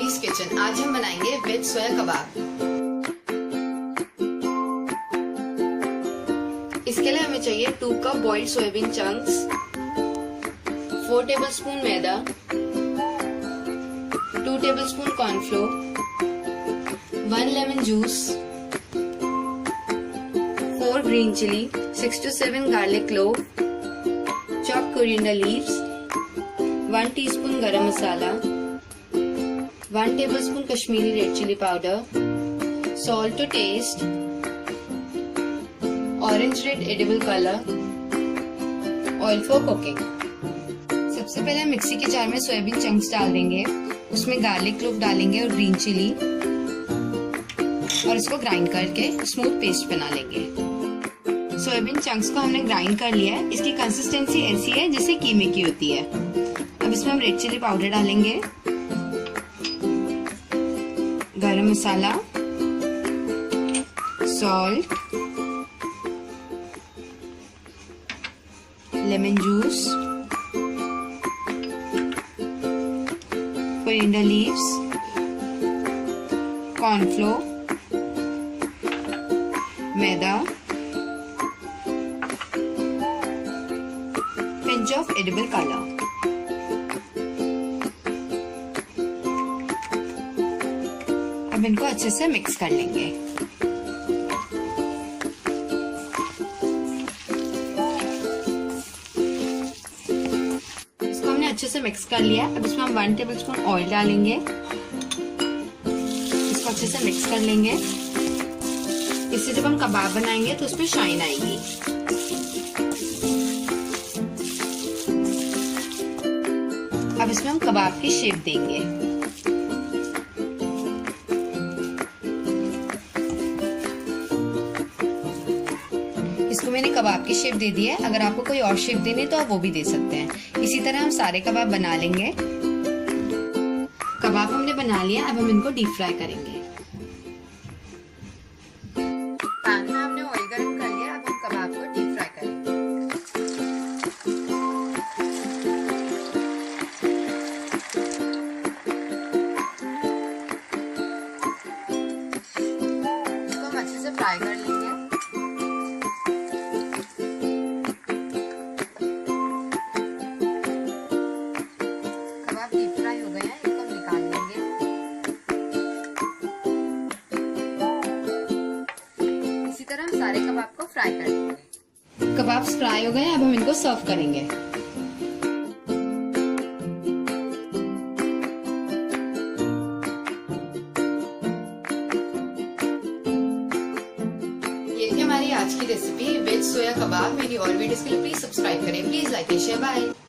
चीलीज kitchen. आज हम बनाएंगे वेज सोया कबाब। इसके लिए हमें चाहिए 2 cup boiled soyabean chunks, 4 tablespoon maida, 2 tablespoon cornflour, 1 lemon juice, 4 green chilli, 6 to 7 garlic clove, chopped coriander leaves, 1 teaspoon garam masala, 1 tablespoon Kashmiri red chilli powder, salt to taste, orange red edible color, oil for cooking। सबसे पहले हम mixie के jar में soybean chunks डाल देंगे, उसमें garlic clove डालेंगे और ग्रीन चिली, और इसको ग्राइंड करके स्मूथ पेस्ट बना लेंगे। सोयाबीन चंक्स को हमने ग्राइंड कर लिया है। इसकी कंसिस्टेंसी ऐसी है जैसे कीमे की होती है। अब इसमें हम रेड चिली पाउडर डालेंगे, garam masala, salt, lemon juice, coriander leaves, cornflour, maida, pinch of edible color। अब इनको अच्छे से मिक्स कर लेंगे। इसको हमने अच्छे से मिक्स कर लिया। अब इसमें हम 1 टेबलस्पून ऑयल डालेंगे, इसको अच्छे से मिक्स कर लेंगे। इससे जब हम कबाब बनाएंगे तो उसमें शाइन आएगी। अब इसमें हम कबाब की शेप देंगे। इसको मैंने कबाब की शेप दे दी है। अगर आपको कोई और शेप देनी है तो आप वो भी दे सकते हैं। इसी तरह हम सारे कबाब बना लेंगे। कबाब हमने बना लिया। अब हम इनको डीप फ्राई करेंगे। पैन में हमने ऑयल गरम कर लिया। अब हम कबाब को डीप फ्राई करेंगे। फ्राई कर लेंगे। कबाब डीप फ्राई हो गए हैं, इनको हम निकाल लेंगे। इसी तरह हम सारे कबाब को फ्राई कर लेंगे। कबाब फ्राई हो गए हैं, अब हम इनको सर्व करेंगे। हमारी आज की रेसिपी वेज सोया कबाब। मेरी और वीडियोस के लिए प्लीज सब्सक्राइब करें। Please like and share. Bye.